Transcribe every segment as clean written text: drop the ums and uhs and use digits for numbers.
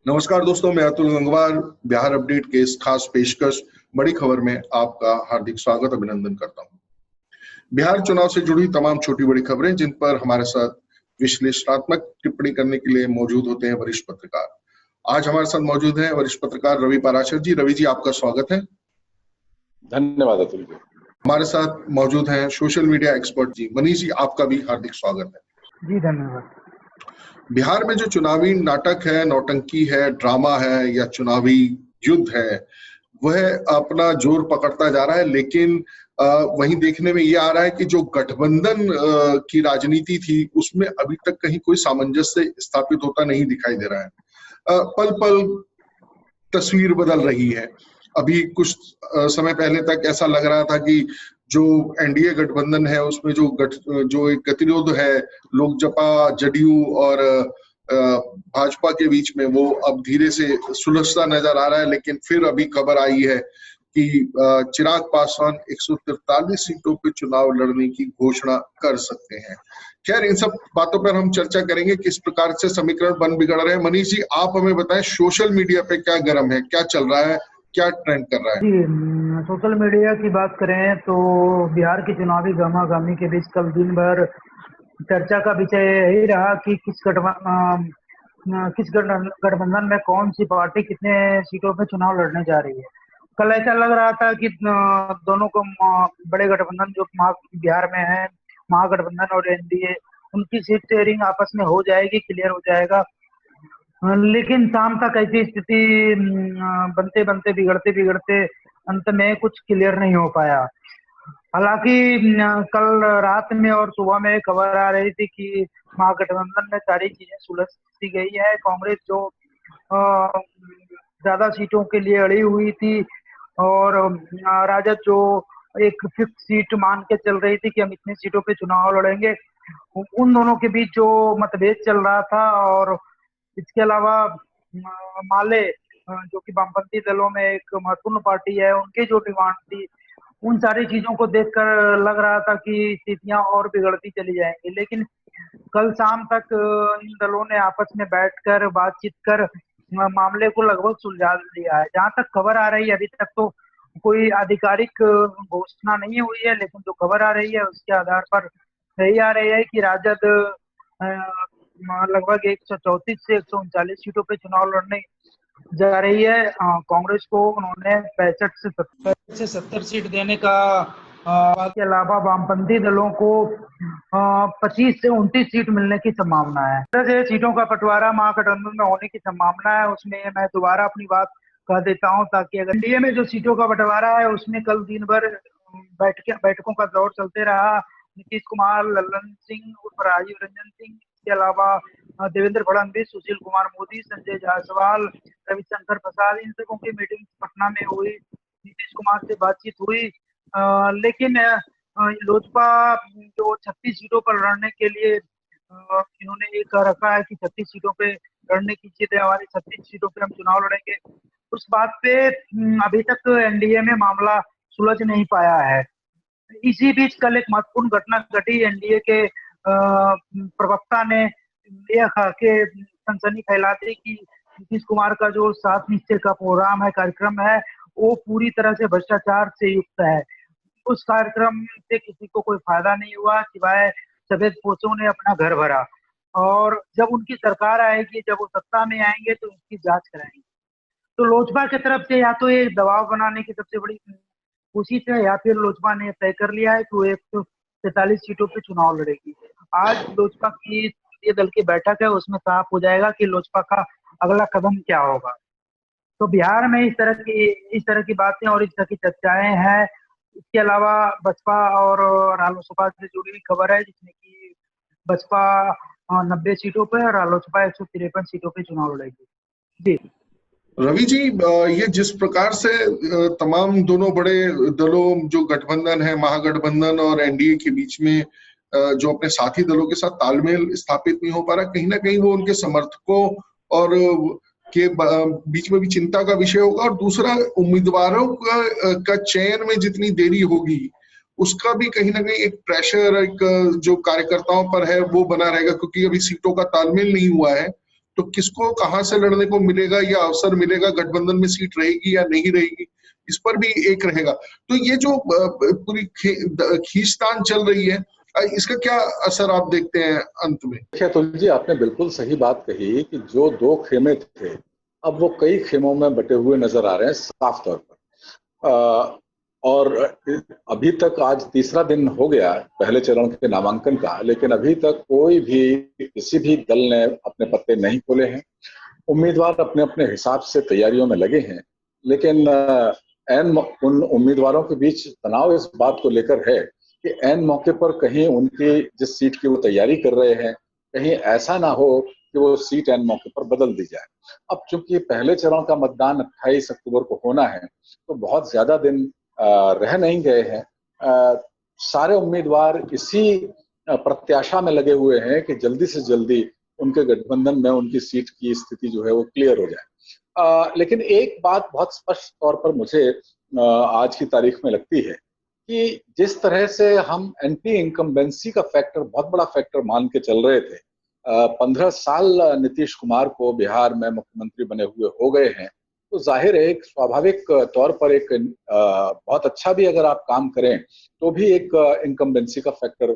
नमस्कार दोस्तों, मैं अतुल गंगवार बिहार अपडेट के इस खास पेशकश बड़ी खबर में आपका हार्दिक स्वागत अभिनंदन करता हूं। बिहार चुनाव से जुड़ी तमाम छोटी बड़ी खबरें जिन पर हमारे साथ विश्लेषणात्मक टिप्पणी करने के लिए मौजूद होते हैं वरिष्ठ पत्रकार। आज हमारे साथ मौजूद हैं वरिष्ठ पत्रकार रवि पाराशर जी। रवि जी, आपका स्वागत है। धन्यवाद अतुल जी। हमारे साथ मौजूद हैं सोशल मीडिया एक्सपर्ट जी मनीष जी, आपका भी हार्दिक स्वागत है। जी धन्यवाद। बिहार में जो चुनावी नाटक है, नौटंकी है, ड्रामा है या चुनावी युद्ध है, वह अपना जोर पकड़ता जा रहा है। लेकिन वहीं देखने में ये आ रहा है कि जो गठबंधन की राजनीति थी उसमें अभी तक कहीं कोई सामंजस्य स्थापित होता नहीं दिखाई दे रहा है। पल पल तस्वीर बदल रही है। अभी कुछ समय पहले तक ऐसा लग रहा था कि जो एनडीए गठबंधन है उसमें जो एक गतिरोध है लोकजपा, जदयू और भाजपा के बीच में, वो अब धीरे से सुलझता नजर आ रहा है। लेकिन फिर अभी खबर आई है कि चिराग पासवान 143 सीटों पे चुनाव लड़ने की घोषणा कर सकते हैं। खैर, इन सब बातों पर हम चर्चा करेंगे, किस प्रकार से समीकरण बन बिगड़ रहे हैं। मनीष जी, आप हमें बताएं, सोशल मीडिया पे क्या गर्म है, क्या चल रहा है, क्या ट्रेंड कर रहा है? जी, सोशल मीडिया की बात करें तो बिहार की चुनावी गहमागहमी के बीच कल दिन भर चर्चा का विषय यही रहा कि किस गठबंधन में कौन सी पार्टी कितने सीटों पे चुनाव लड़ने जा रही है। कल ऐसा लग रहा था कि दोनों को बड़े गठबंधन जो बिहार में है, महागठबंधन और एनडीए, उनकी सीट शेयरिंग आपस में हो जाएगी, क्लियर हो जाएगा। लेकिन शाम तक ऐसी स्थिति बनते बनते बिगड़ते अंत में कुछ क्लियर नहीं हो पाया। हालांकि कल रात में और सुबह में खबर आ रही थी कि महागठबंधन में सारी चीजें सुलझ सी गई है। कांग्रेस जो ज्यादा सीटों के लिए अड़ी हुई थी और राजद जो एक फिक्स सीट मान के चल रही थी कि हम इतनी सीटों पे चुनाव लड़ेंगे, उन दोनों के बीच जो मतभेद चल रहा था, और इसके अलावा माले जो कि वामपंथी दलों में एक महत्वपूर्ण पार्टी है, उनकी जो डिमांड थी, उन सारी चीजों को देखकर लग रहा था कि स्थितियां और बिगड़ती चली जाएंगी। लेकिन कल शाम तक इन दलों ने आपस में बैठकर बातचीत कर मामले को लगभग सुलझा लिया है। जहां तक खबर आ रही है, अभी तक तो कोई आधिकारिक घोषणा नहीं हुई है, लेकिन जो खबर आ रही है उसके आधार पर यही आ रही है कि राजद लगभग 134 से 139 सीटों पे चुनाव लड़ने जा रही है। कांग्रेस को उन्होंने 65 से 70 सीट देने का, के अलावा वामपंथी दलों को 25 से 29 सीट मिलने की संभावना है। जैसे सीटों का बंटवारा महागठबंधन में होने की संभावना है, उसमें मैं दोबारा अपनी बात कह देता हूं, ताकि अगर एनडीए में जो सीटों का बंटवारा है उसमें कल दिन भर बैठकों का दौर चलते रहा। नीतीश कुमार, लल्लन सिंह उर्फ राजीव रंजन सिंह, के अलावा देवेंद्र फडणवीस, सुशील कुमार मोदी, संजय जायसवाल, रविशंकर प्रसाद, इन सबों की मीटिंग पटना में हुई। नीतीश कुमार से बातचीत हुई, लेकिन लोजपा जो 36 सीटों पर लड़ने के लिए इन्होंने ये कह रखा है कि 36 सीटों पे लड़ने की जिद है हमारी, 36 सीटों पे हम चुनाव लड़ेंगे। उस बात पे अभी तक एनडीए में मामला सुलझ नहीं पाया है। इसी बीच कल एक महत्वपूर्ण घटना घटी। एनडीए के प्रवक्ता ने यह कहा के सनसनी फैला दी कि नीतीश कुमार का जो 7 निश्चय का प्रोग्राम है, कार्यक्रम है, वो पूरी तरह से भ्रष्टाचार से युक्त है। उस कार्यक्रम से किसी को कोई फायदा नहीं हुआ, सिवाय सफेद पोशों ने अपना घर भरा। और जब उनकी सरकार आएगी, जब वो सत्ता में आएंगे तो इसकी जांच कराएंगे। तो लोजपा की तरफ से या तो ये दबाव बनाने की सबसे बड़ी कोशिश है, या फिर लोजपा ने तय कर लिया है कि वो 143 सीटों पे चुनाव लड़ेगी। आज लोजपा की ये दल की बैठक है, उसमें साफ हो जाएगा कि लोजपा का अगला कदम क्या होगा। तो बिहार में इस तरह की बातें और इस तरह की चर्चाएं हैं। इसके अलावा बसपा और रालोसपा से जुड़ी हुई खबर है, जिसमें कि बसपा 90 सीटों पे और रालोसपा 153 सीटों पे चुनाव लड़ेगी। जी रवि जी, ये जिस प्रकार से तमाम दोनों बड़े दलों, जो गठबंधन है महागठबंधन और एनडीए के बीच में, जो अपने साथी दलों के साथ तालमेल स्थापित नहीं हो पा रहा, कहीं ना कहीं वो उनके समर्थकों और के बीच में भी चिंता का विषय होगा। और दूसरा, उम्मीदवारों का चयन में जितनी देरी होगी उसका भी कहीं ना कहीं एक प्रेशर, एक जो कार्यकर्ताओं पर है वो बना रहेगा, क्योंकि अभी सीटों का तालमेल नहीं हुआ है। तो किसको कहां से लड़ने को मिलेगा या अवसर मिलेगा, गठबंधन में सीट रहेगी या नहीं रहेगी, इस पर भी एक रहेगा। तो ये जो पूरी खींचतान चल रही है, इसका क्या असर आप देखते हैं अंत में? देखिए अतुल जी, आपने बिल्कुल सही बात कही कि जो दो खेमे थे अब वो कई खेमों में बटे हुए नजर आ रहे हैं साफ तौर पर। और अभी तक आज तीसरा दिन हो गया पहले चरण के नामांकन का, लेकिन अभी तक कोई भी किसी भी दल ने अपने पत्ते नहीं खोले हैं। उम्मीदवार अपने अपने हिसाब से तैयारियों में लगे हैं, लेकिन उन उम्मीदवारों के बीच तनाव इस बात को लेकर है कि ऐन मौके पर कहीं उनकी जिस सीट की वो तैयारी कर रहे हैं, कहीं ऐसा ना हो कि वो सीट ऐन मौके पर बदल दी जाए। अब चूंकि पहले चरण का मतदान 28 अक्टूबर को होना है, तो बहुत ज्यादा दिन रह नहीं गए हैं। सारे उम्मीदवार इसी प्रत्याशा में लगे हुए हैं कि जल्दी से जल्दी उनके गठबंधन में उनकी सीट की स्थिति जो है वो क्लियर हो जाए। लेकिन एक बात बहुत स्पष्ट तौर पर मुझे आज की तारीख में लगती है कि जिस तरह से हम एंटी इनकम्बेंसी का फैक्टर बहुत बड़ा फैक्टर मान के चल रहे थे, 15 साल नीतीश कुमार को बिहार में मुख्यमंत्री बने हुए हो गए हैं, तो जाहिर है एक स्वाभाविक तौर पर एक बहुत अच्छा भी अगर आप काम करें तो भी एक इनकम्बेंसी का फैक्टर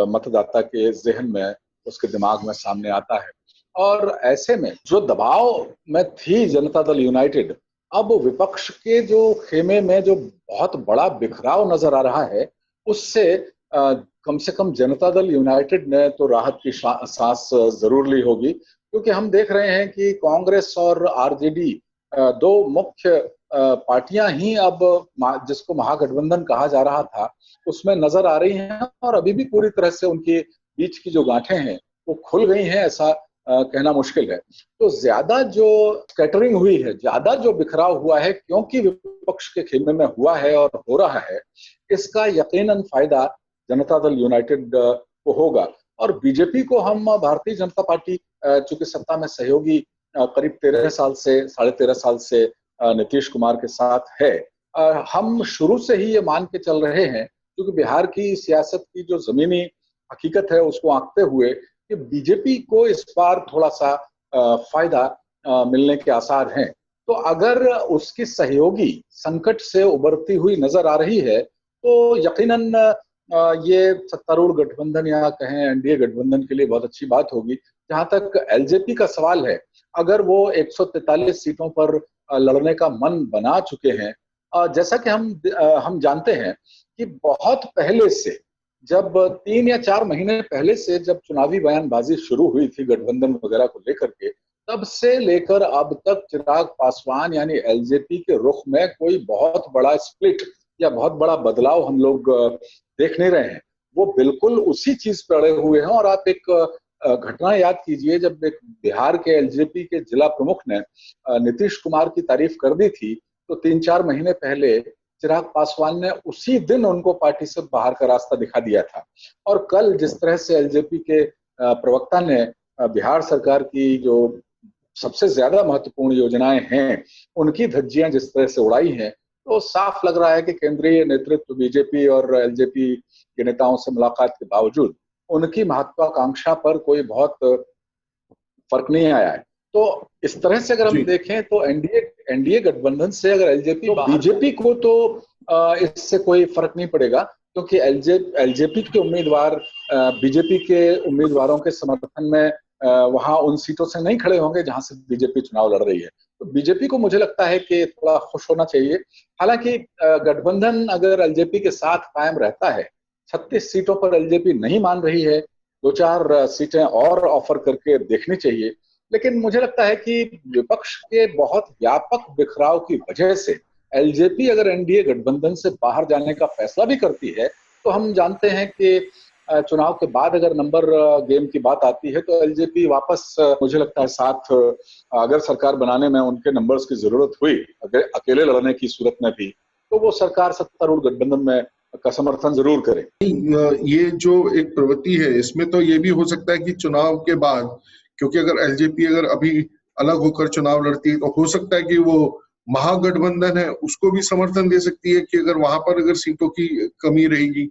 मतदाता के जहन में, उसके दिमाग में सामने आता है। और ऐसे में जो दबाव में थी जनता दल यूनाइटेड, अब विपक्ष के जो खेमे में जो बहुत बड़ा बिखराव नजर आ रहा है, उससे कम से कम जनता दल यूनाइटेड ने तो राहत की सांस जरूर ली होगी, क्योंकि हम देख रहे हैं कि कांग्रेस और आरजेडी दो मुख्य पार्टियां ही अब जिसको महागठबंधन कहा जा रहा था उसमें नजर आ रही हैं, और अभी भी पूरी तरह से उनके बीच की जो गांठें हैं वो खुल गई हैं ऐसा कहना मुश्किल है। तो ज्यादा जो स्कैटरिंग हुई है, ज्यादा जो बिखराव हुआ है, क्योंकि विपक्ष के खेमे में हुआ है और हो रहा है, इसका यकीनन फायदा जनता दल यूनाइटेड को होगा। और बीजेपी को हम भारतीय जनता पार्टी चूंकि सत्ता में सहयोगी करीब 13 साल से 13.5 साल से नीतीश कुमार के साथ है, हम शुरू से ही ये मान के चल रहे हैं, क्योंकि बिहार की सियासत की जो जमीनी हकीकत है उसको आंकते हुए कि बीजेपी को इस बार थोड़ा सा फायदा मिलने के आसार हैं। तो अगर उसकी सहयोगी संकट से उबरती हुई नजर आ रही है, तो यकीनन ये सत्तारूढ़ गठबंधन या कहें एनडीए गठबंधन के लिए बहुत अच्छी बात होगी। जहां तक एलजेपी का सवाल है, अगर वो 143 सीटों पर लड़ने का मन बना चुके हैं, जैसा कि हम जानते हैं कि बहुत पहले से, जब 3 या 4 महीने पहले से जब चुनावी बयानबाजी शुरू हुई थी गठबंधन वगैरह को लेकर के, तब से लेकर अब तक चिराग पासवान यानी एलजेपी के रुख में कोई बहुत बड़ा स्प्लिट या बहुत बड़ा बदलाव हम लोग देख नहीं रहे हैं। वो बिल्कुल उसी चीज पर अड़े हुए हैं। और आप एक घटना याद कीजिए, जब एक बिहार के एलजेपी के जिला प्रमुख ने नीतीश कुमार की तारीफ कर दी थी, तो 3-4 महीने पहले चिराग पासवान ने उसी दिन उनको पार्टी से बाहर का रास्ता दिखा दिया था। और कल जिस तरह से एलजेपी के प्रवक्ता ने बिहार सरकार की जो सबसे ज्यादा महत्वपूर्ण योजनाएं हैं उनकी धज्जियां जिस तरह से उड़ाई हैं, तो साफ लग रहा है कि केंद्रीय नेतृत्व बीजेपी और एलजेपी के नेताओं से मुलाकात के बावजूद उनकी महत्वाकांक्षा पर कोई बहुत फर्क नहीं आया है। तो इस तरह से अगर हम देखें तो एनडीए गठबंधन से अगर एलजेपी, बीजेपी को तो इससे कोई फर्क नहीं पड़ेगा, क्योंकि एलजेपी के उम्मीदवार बीजेपी के उम्मीदवारों के समर्थन में वहां उन सीटों से नहीं खड़े होंगे जहां से बीजेपी चुनाव लड़ रही है। तो बीजेपी को मुझे लगता है कि थोड़ा खुश होना चाहिए। हालांकि गठबंधन अगर एलजेपी के साथ कायम रहता है, 36 सीटों पर एलजेपी नहीं मान रही है, 2-4 सीटें और ऑफर करके देखनी चाहिए। लेकिन मुझे लगता है कि विपक्ष के बहुत व्यापक बिखराव की वजह से एलजेपी अगर एनडीए गठबंधन से बाहर जाने का फैसला भी करती है, तो हम जानते हैं कि चुनाव के बाद अगर नंबर गेम की बात आती है तो एलजेपी वापस, मुझे लगता है साथ अगर सरकार बनाने में उनके नंबर्स की जरूरत हुई, अगर अकेले लड़ने की सूरत में भी, तो वो सरकार सत्तारूढ़ गठबंधन में का समर्थन जरूर करे। ये जो एक प्रवृत्ति है, इसमें तो ये भी हो सकता है कि चुनाव के बाद, क्योंकि अगर एलजेपी अगर अभी अलग होकर चुनाव लड़ती है तो हो सकता है कि वो महागठबंधन है उसको भी समर्थन दे सकती है कि अगर वहां पर अगर सीटों की कमी रहेगी।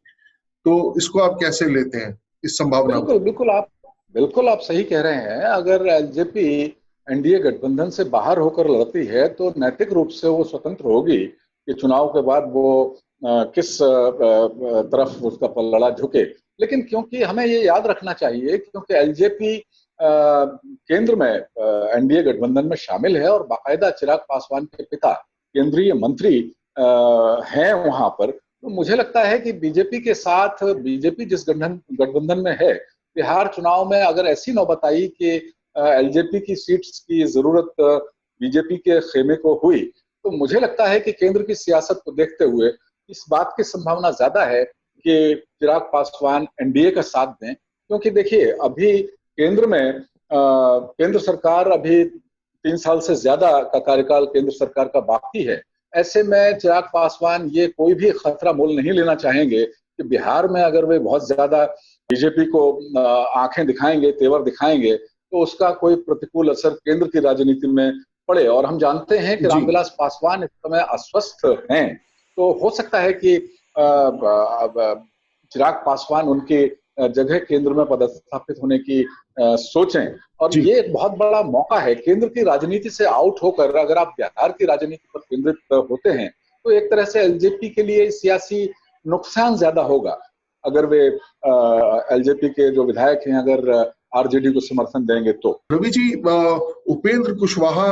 तो इसको आप कैसे लेते हैं, इस संभावना को? बिल्कुल आप सही कह रहे हैं। अगर एलजेपी एनडीए गठबंधन से बाहर होकर लड़ती है तो नैतिक रूप से वो स्वतंत्र होगी कि चुनाव के बाद वो किस तरफ उसका पलड़ा झुके। लेकिन क्योंकि हमें ये याद रखना चाहिए, क्योंकि एलजेपी केंद्र में एनडीए गठबंधन में शामिल है और बाकायदा चिराग पासवान के पिता केंद्रीय मंत्री हैं वहां पर, तो मुझे लगता है कि बीजेपी के साथ बीजेपी जिस गठबंधन में है, बिहार चुनाव में अगर ऐसी नौबत आई कि एलजेपी की सीट्स की जरूरत बीजेपी के खेमे को हुई, तो मुझे लगता है कि केंद्र की सियासत को देखते हुए इस बात की संभावना ज्यादा है कि चिराग पासवान एनडीए का साथ दें। क्योंकि देखिए, अभी केंद्र में केंद्र सरकार अभी 3 साल से ज्यादा का कार्यकाल केंद्र सरकार का बाकी है। ऐसे में चिराग पासवान ये कोई भी खतरा मोल नहीं लेना चाहेंगे कि बिहार में अगर वे बहुत ज्यादा बीजेपी को आंखें दिखाएंगे, तेवर दिखाएंगे, तो उसका कोई प्रतिकूल असर केंद्र की राजनीति में पड़े। और हम जानते हैं कि रामविलास पासवान इस समय अस्वस्थ हैं, तो हो सकता है कि चिराग पासवान उनकी जगह केंद्र में पदस्थापित होने की सोचें। और ये एक बहुत बड़ा मौका है केंद्र की राजनीति से आउट होकर अगर आप बिहार की राजनीति पर केंद्रित होते हैं, तो एक तरह से एलजेपी के लिए सियासी नुकसान ज्यादा होगा अगर वे एलजेपी के जो विधायक हैं अगर आरजेडी को समर्थन देंगे तो। रवि जी, उपेंद्र कुशवाहा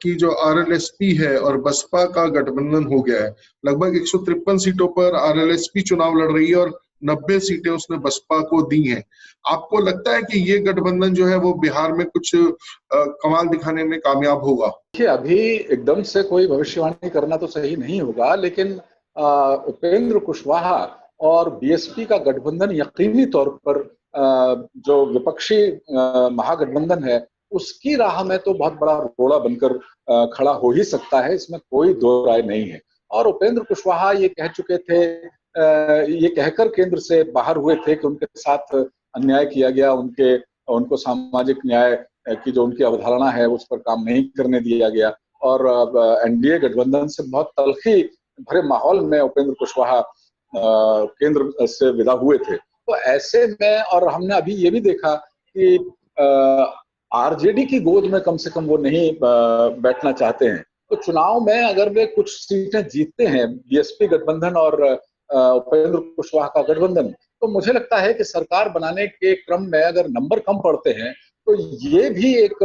की जो आरएलएसपी है और बसपा का गठबंधन हो गया है, लगभग 153 सीटों पर आरएलएसपी चुनाव लड़ रही है और 90 सीटें उसने बसपा को दी हैं। आपको लगता है कि ये गठबंधन जो है वो बिहार में कुछ कमाल दिखाने में कामयाब होगा? देखिए, अभी एकदम से कोई भविष्यवाणी करना तो सही नहीं होगा, लेकिन उपेंद्र कुशवाहा और बीएसपी का गठबंधन यकीनी तौर पर जो विपक्षी महागठबंधन है उसकी राह में तो बहुत बड़ा रोड़ा बनकर खड़ा हो ही सकता है, इसमें कोई दो राय नहीं है। और उपेंद्र कुशवाहा ये कह चुके थे, ये कहकर केंद्र से बाहर हुए थे कि उनके साथ अन्याय किया गया, उनको सामाजिक न्याय की जो उनकी अवधारणा है उस पर काम नहीं करने दिया गया। और एनडीए गठबंधन से बहुत तल्खी भरे माहौल में उपेंद्र कुशवाहा केंद्र से विदा हुए थे। तो ऐसे में, और हमने अभी ये भी देखा कि आरजेडी की गोद में कम से कम वो नहीं बैठना चाहते हैं। तो चुनाव में अगर वे कुछ सीटें जीतते हैं, बीएसपी गठबंधन और उपेंद्र कुशवाहा का गठबंधन, तो मुझे लगता है कि सरकार बनाने के क्रम में अगर नंबर कम पड़ते हैं तो ये भी एक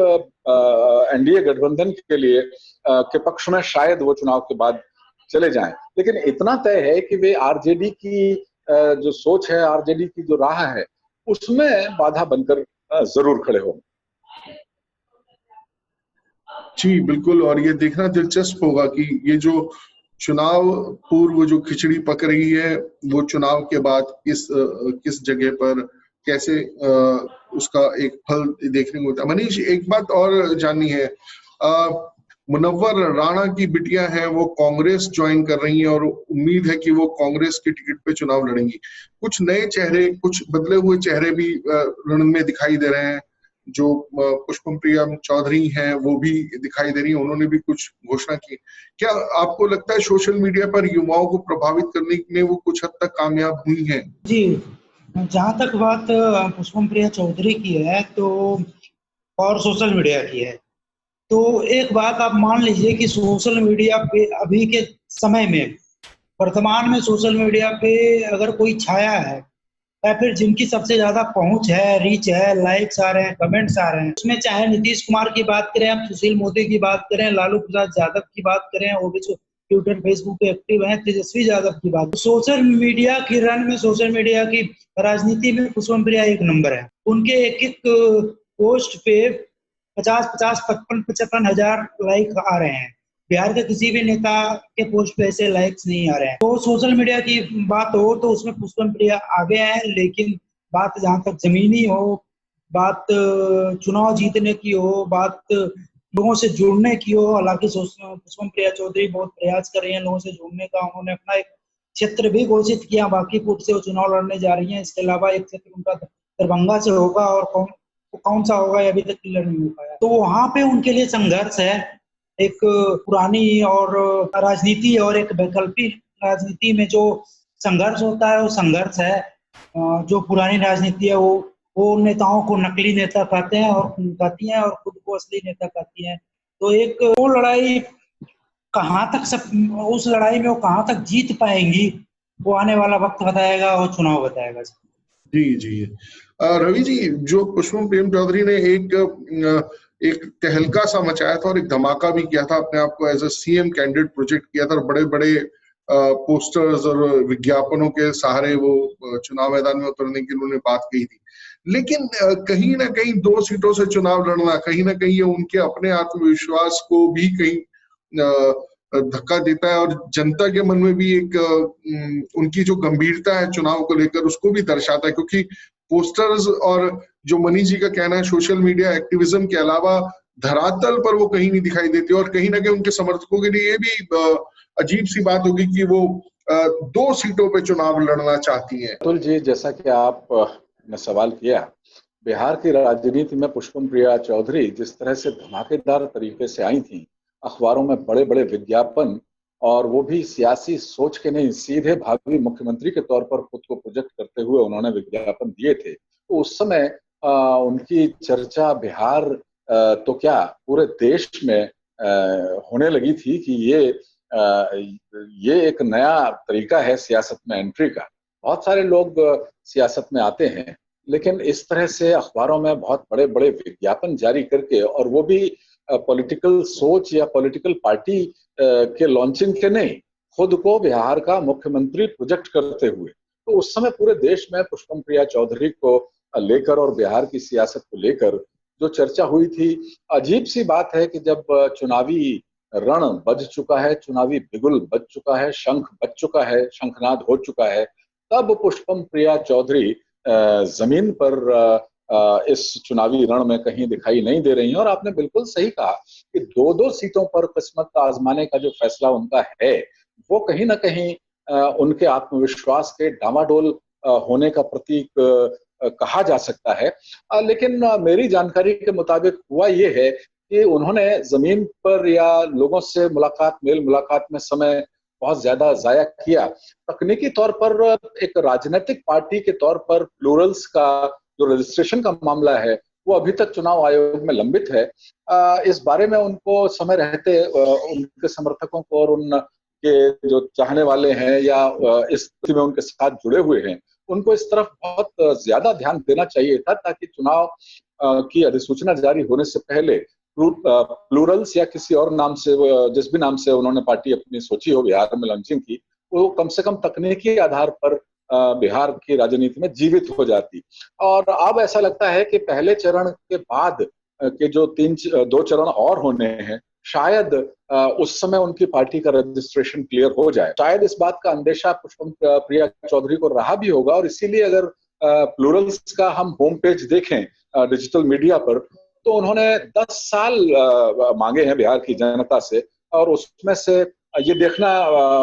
एनडीए गठबंधन के लिए के पक्ष में शायद वो चुनाव के बाद चले जाएं। लेकिन इतना तय है कि वे आरजेडी की जो सोच है, आरजेडी की जो राह है, उसमें बाधा बनकर जरूर खड़े होंगे। जी बिल्कुल, और ये देखना दिलचस्प होगा कि ये जो चुनाव पूर्व जो खिचड़ी पक रही है वो चुनाव के बाद किस जगह पर कैसे उसका एक फल देखने को मिलता है। मनीष, एक बात और जाननी है, मुनव्वर राणा की बिटिया है वो कांग्रेस ज्वाइन कर रही हैं और उम्मीद है कि वो कांग्रेस के टिकट पे चुनाव लड़ेंगी। कुछ नए चेहरे, कुछ बदले हुए चेहरे भी रण में दिखाई दे रहे हैं। जो पुष्पम प्रिया चौधरी हैं वो भी दिखाई दे रही हैं, उन्होंने भी कुछ घोषणा की। क्या आपको लगता है सोशल मीडिया पर युवाओं को प्रभावित करने में वो कुछ हद तक कामयाब हुई हैं? जी, जहाँ तक बात पुष्पम प्रिया चौधरी की है तो और सोशल मीडिया की है, तो एक बात आप मान लीजिए कि सोशल मीडिया पे अभी के समय में, वर्तमान में सोशल मीडिया पे अगर कोई छाया है या फिर जिनकी सबसे ज्यादा पहुंच है, रीच है, लाइक्स आ रहे हैं, कमेंट्स आ रहे हैं, उसमें चाहे नीतीश कुमार की बात करें, हम सुशील मोदी की बात करें, लालू प्रसाद यादव की बात करें, वो भी ट्विटर फेसबुक पे एक्टिव हैं, तेजस्वी यादव की बात, सोशल मीडिया की रन में, सोशल मीडिया की राजनीति में पुष्पम प्रिया एक नंबर है। उनके एक एक पोस्ट पे 50-50, 55-55 हजार लाइक आ रहे हैं। बिहार के किसी भी नेता के पोस्ट पे ऐसे लाइक्स नहीं आ रहे हैं। तो सोशल मीडिया की बात हो तो उसमें पुष्पम प्रिया आगे है, लेकिन बात जहाँ तक जमीनी हो, बात चुनाव जीतने की हो, बात लोगों से जुड़ने की हो, हालांकि पुष्पम प्रिया चौधरी बहुत प्रयास कर रही हैं लोगों से जुड़ने का। उन्होंने अपना एक क्षेत्र भी घोषित किया, बांकीपुर से वो चुनाव लड़ने जा रही हैं। इसके अलावा एक क्षेत्र उनका दरभंगा से होगा और कौन सा होगा ये अभी तक क्लियर नहीं हो पाया। तो वहां पे उनके लिए संघर्ष है, एक पुरानी और राजनीति और एक वैकल्पिक राजनीति में जो संघर्ष होता है वो संघर्ष है। जो पुरानी राजनीति है वो वो नेताओं को नकली नेता कहते हैं और कहती हैं और खुद को असली नेता कहती हैं। तो एक वो लड़ाई कहाँ तक सब उस लड़ाई में वो कहाँ तक जीत पाएंगी, वो आने वाला वक्त बताएगा, वो चुनाव बताएगा। जी जी। रवि जी, जो पुष्पम प्रेम चौधरी ने एक तहलका सा मचाया था और एक धमाका भी किया था, अपने आप को as a CM candidate project किया था और बड़े बड़े पोस्टर्स और विज्ञापनों के सहारे वो चुनाव मैदान में उतरने की उन्होंने बात कही थी। लेकिन कहीं ना कहीं 2 सीटों से चुनाव लड़ना कहीं ना कहीं ये उनके अपने आत्मविश्वास को भी कहीं धक्का देता है और जनता के मन में भी एक उनकी जो गंभीरता है चुनाव को लेकर उसको भी दर्शाता है, क्योंकि पोस्टर्स और जो मनीष जी का कहना है सोशल मीडिया एक्टिविज्म के अलावा धरातल पर वो कहीं नहीं दिखाई देती और कहीं ना कहीं उनके समर्थकों के लिए ये भी अजीब सी बात होगी कि वो 2 सीटों पे चुनाव लड़ना चाहती हैं। अतुल जी, जैसा कि आप ने सवाल किया, बिहार की राजनीति में पुष्पम प्रिया चौधरी जिस तरह से धमाकेदार तरीके से आई थी, अखबारों में बड़े बड़े विज्ञापन, और वो भी सियासी सोच के नहीं, सीधे भावी मुख्यमंत्री के तौर पर खुद को प्रोजेक्ट करते हुए उन्होंने विज्ञापन दिए थे। तो उस समय उनकी चर्चा बिहार तो क्या पूरे देश में होने लगी थी कि ये एक नया तरीका है सियासत में एंट्री का। बहुत सारे लोग सियासत में आते हैं, लेकिन इस तरह से अखबारों में बहुत बड़े बड़े विज्ञापन जारी करके, और वो भी पॉलिटिकल सोच या पॉलिटिकल पार्टी के लॉन्चिंग के नहीं, खुद को बिहार का मुख्यमंत्री प्रोजेक्ट करते हुए। तो उस समय पूरे देश में पुष्पम प्रिया चौधरी को लेकर और बिहार की सियासत को लेकर जो चर्चा हुई थी, अजीब सी बात है कि जब चुनावी रण बज चुका है, चुनावी बिगुल बज चुका है, शंख बज चुका है, शंखनाद हो चुका है, तब पुष्पम प्रिया चौधरी जमीन पर इस चुनावी रण में कहीं दिखाई नहीं दे रही हैं। और आपने बिल्कुल सही कहा कि 2-2 सीटों पर किस्मत आजमाने का जो फैसला उनका है, वो कहीं ना कहीं उनके आत्मविश्वास के डामाडोल होने का प्रतीक कहा जा सकता है। लेकिन मेरी जानकारी के मुताबिक हुआ ये है कि उन्होंने जमीन पर या लोगों से मेल मुलाकात में समय बहुत ज्यादा जाया किया। तकनीकी तौर पर एक राजनीतिक पार्टी के तौर पर प्लूरल्स का जो रजिस्ट्रेशन का मामला है, वो अभी तक चुनाव आयोग में लंबित है। इस बारे में उनको समय रहते उनके समर्थकों को और उनके जो चाहने वाले हैं या इस स्थिति में उनके साथ जुड़े हुए हैं, उनको इस तरफ बहुत ज्यादा ध्यान देना चाहिए था, ताकि चुनाव की अधिसूचना जारी होने से पहले प्लूरल्स या किसी और नाम से, जिस भी नाम से उन्होंने पार्टी अपनी सोची हो बिहार में लॉन्चिंग की, वो कम से कम तकनीकी आधार पर बिहार की राजनीति में जीवित हो जाती। और अब ऐसा लगता है कि पहले चरण के बाद के जो 2 चरण और होने हैं, शायद उस समय उनकी पार्टी का रजिस्ट्रेशन क्लियर हो जाए। शायद इस बात का अंदेशा पुष्पम प्रिया चौधरी को रहा भी होगा, और इसीलिए अगर प्लूरल्स का हम होम पेज देखें डिजिटल मीडिया पर, तो उन्होंने 10 साल मांगे हैं बिहार की जनता से, और उसमें से ये देखना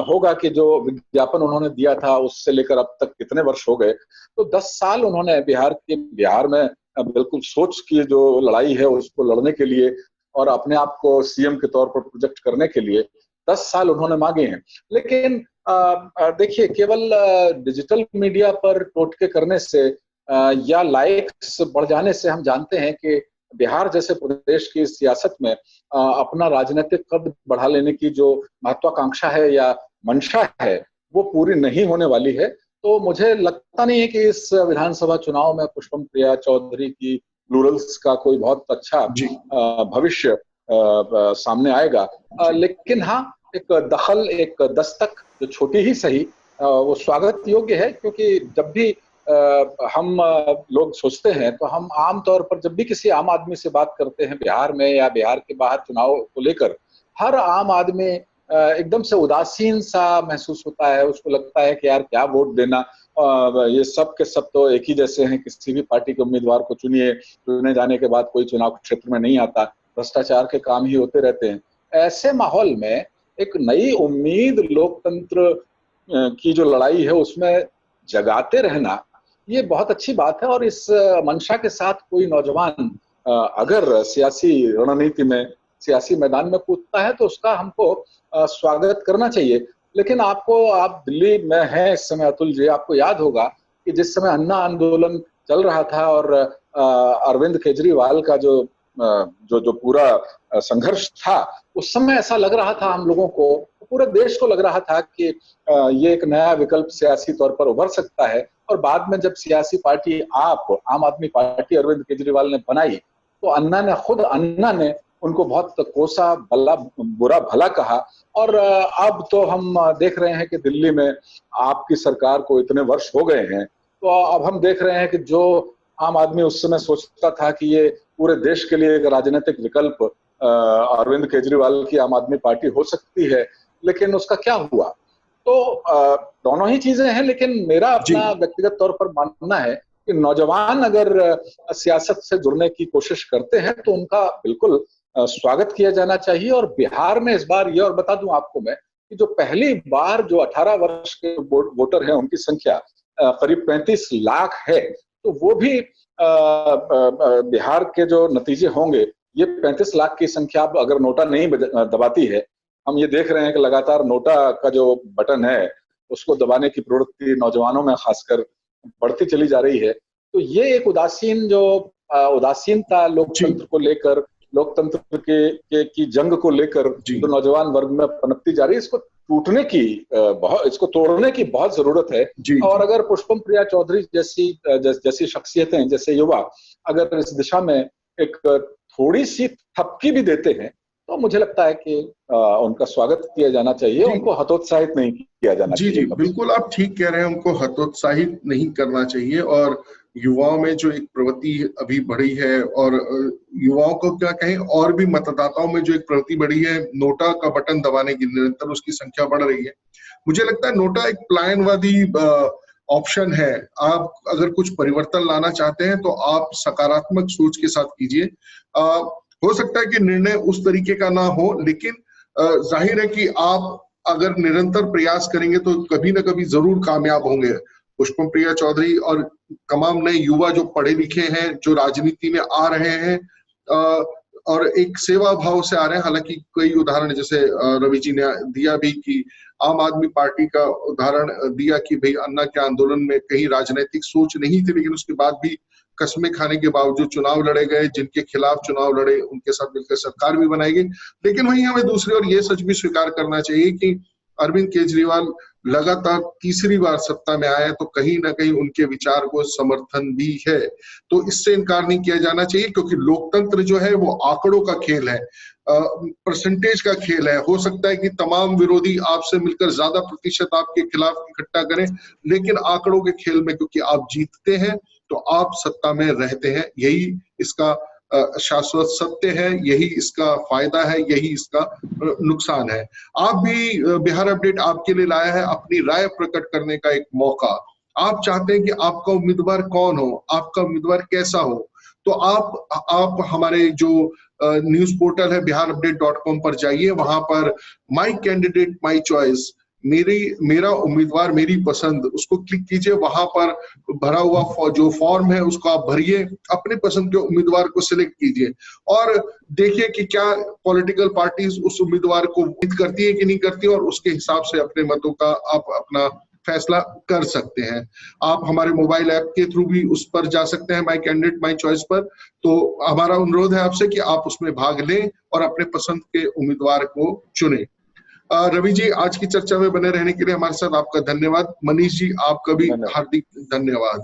होगा कि जो विज्ञापन उन्होंने दिया था उससे लेकर अब तक कितने वर्ष हो गए। तो 10 साल उन्होंने बिहार में बिल्कुल सोच की जो लड़ाई है उसको लड़ने के लिए और अपने आप को सीएम के तौर पर प्रोजेक्ट करने के लिए 10 साल उन्होंने मांगे हैं। लेकिन देखिए, केवल डिजिटल मीडिया पर टोटके करने से या लाइक्स बढ़ जाने से हम जानते हैं कि बिहार जैसे प्रदेश की सियासत में अपना राजनीतिक कद बढ़ा लेने की जो महत्वाकांक्षा है या मंशा है, वो पूरी नहीं होने वाली है। तो मुझे लगता नहीं है कि इस विधानसभा चुनाव में पुष्पम प्रिया चौधरी की प्लूरल्स का कोई बहुत अच्छा भविष्य सामने आएगा। लेकिन हाँ, एक दखल, एक दस्तक जो छोटी ही सही, वो स्वागत योग्य है, क्योंकि जब भी हम लोग सोचते हैं तो हम आम तौर पर जब भी किसी आम आदमी से बात करते हैं बिहार में या बिहार के बाहर चुनाव को लेकर, हर आम आदमी एकदम से उदासीन सा महसूस होता है। उसको लगता है कि यार क्या वोट देना, ये सब के सब तो एक ही जैसे हैं, किसी भी पार्टी के उम्मीदवार को चुने जाने के बाद कोई चुनाव क्षेत्र में नहीं आता, भ्रष्टाचार के काम ही होते रहते हैं। ऐसे माहौल में एक नई उम्मीद लोकतंत्र की जो लड़ाई है उसमें जगाते रहना, ये बहुत अच्छी बात है। और इस मंशा के साथ कोई नौजवान अगर सियासी रणनीति में, सियासी मैदान में कूदता है तो उसका हमको स्वागत करना चाहिए। लेकिन आप दिल्ली में हैं इस समय अतुल जी, आपको याद होगा कि जिस समय अन्ना आंदोलन चल रहा था और अरविंद केजरीवाल का जो पूरा संघर्ष था, उस समय ऐसा लग रहा था हम लोगों को, पूरे देश को लग रहा था कि ये एक नया विकल्प सियासी तौर पर उभर सकता है। और बाद में जब सियासी पार्टी आम आदमी पार्टी अरविंद केजरीवाल ने बनाई, तो अन्ना ने उनको बहुत कोसा, बुरा भला कहा। और अब तो हम देख रहे हैं कि दिल्ली में आपकी सरकार को इतने वर्ष हो गए हैं, तो अब हम देख रहे हैं कि जो आम आदमी उस समय सोचता था कि ये पूरे देश के लिए एक राजनीतिक विकल्प अरविंद केजरीवाल की आम आदमी पार्टी हो सकती है, लेकिन उसका क्या हुआ? तो दोनों ही चीजें हैं, लेकिन मेरा अपना व्यक्तिगत तौर पर मानना है कि नौजवान अगर सियासत से जुड़ने की कोशिश करते हैं तो उनका बिल्कुल स्वागत किया जाना चाहिए। और बिहार में इस बार ये और बता दूं आपको मैं कि जो पहली बार जो 18 वर्ष के वोटर हैं उनकी संख्या करीब 35 लाख है, तो वो भी बिहार के जो नतीजे होंगे, ये 35 लाख की संख्या अगर नोटा नहीं दबाती है, हम ये देख रहे हैं कि लगातार नोटा का जो बटन है उसको दबाने की प्रवृत्ति नौजवानों में खासकर बढ़ती चली जा रही है। तो ये एक उदासीनता लोकतंत्र को लेकर, लोकतंत्र की जंग को लेकर जो नौजवान वर्ग में पनपती जा रही है, इसको तोड़ने की बहुत जरूरत है। और अगर पुष्पम प्रिया चौधरी जैसी शख्सियतें, जैसे युवा अगर इस दिशा में एक थोड़ी सी थपकी भी देते हैं, तो मुझे लगता है कि उनका स्वागत किया जाना चाहिए, उनको हतोत्साहित नहीं किया जाना चाहिए। जी, बिल्कुल आप ठीक कह रहे हैं, उनको हतोत्साहित नहीं करना चाहिए। और युवाओं में जो एक प्रवृत्ति अभी बढ़ी है, और युवाओं को क्या कहें, और भी मतदाताओं में जो एक प्रवृत्ति बढ़ी है नोटा का बटन दबाने की, निरंतर उसकी संख्या बढ़ रही है। मुझे लगता है नोटा एक पलायनवादी ऑप्शन है। आप अगर कुछ परिवर्तन लाना चाहते हैं तो आप सकारात्मक सोच के साथ कीजिए। हो सकता है कि निर्णय उस तरीके का ना हो, लेकिन जाहिर है कि आप अगर निरंतर प्रयास करेंगे तो कभी ना कभी जरूर कामयाब होंगे। पुष्पम प्रिया चौधरी और तमाम नए युवा जो पढ़े लिखे हैं, जो राजनीति में आ रहे हैं और एक सेवा भाव से आ रहे हैं। हालांकि कई उदाहरण जैसे रवि जी ने दिया भी कि आम आदमी पार्टी का उदाहरण दिया कि भाई अन्ना के आंदोलन में कहीं राजनीतिक सोच नहीं थी, लेकिन उसके बाद भी कस्में खाने के बावजूद चुनाव लड़े गए, जिनके खिलाफ चुनाव लड़े उनके साथ मिलकर सरकार भी बनाई गई। लेकिन वहीं हमें दूसरी ओर ये सच भी स्वीकार करना चाहिए कि अरविंद केजरीवाल लगातार तीसरी बार सत्ता में आए, तो कहीं ना कहीं उनके विचार को समर्थन भी है। तो इससे इनकार नहीं किया जाना चाहिए, क्योंकि लोकतंत्र जो है वो आंकड़ों का खेल है, परसेंटेज का खेल है। हो सकता है कि तमाम विरोधी आपसे मिलकर ज्यादा प्रतिशत आपके खिलाफ इकट्ठा करें, लेकिन आंकड़ों के खेल में क्योंकि आप जीतते हैं तो आप सत्ता में रहते हैं। यही इसका शाश्वत सत्य है, यही इसका फायदा है, यही इसका नुकसान है। आप भी बिहार अपडेट आपके लिए लाया है अपनी राय प्रकट करने का एक मौका। आप चाहते हैं कि आपका उम्मीदवार कौन हो, आपका उम्मीदवार कैसा हो, तो आप हमारे जो न्यूज पोर्टल है biharupdate.com पर जाइए। वहां पर माई कैंडिडेट माई चॉइस, मेरा उम्मीदवार मेरी पसंद, उसको क्लिक कीजिए। वहां पर भरा हुआ जो फॉर्म है उसको आप भरिए, अपने पसंद के उम्मीदवार को सिलेक्ट कीजिए और देखिए कि क्या पॉलिटिकल पार्टीज उस उम्मीदवार को हित करती है कि नहीं करती, और उसके हिसाब से अपने मतों का आप अपना फैसला कर सकते हैं। आप हमारे मोबाइल ऐप के थ्रू भी उस पर जा सकते हैं, माई कैंडिडेट माई चॉइस पर। तो हमारा अनुरोध है आपसे कि आप उसमें भाग लें और अपने पसंद के उम्मीदवार को चुने। रवि जी, आज की चर्चा में बने रहने के लिए हमारे साथ आपका धन्यवाद। मनीष जी, आपका भी हार्दिक धन्यवाद।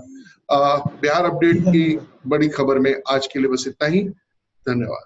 बिहार अपडेट की बड़ी खबर में आज के लिए बस इतना ही। धन्यवाद।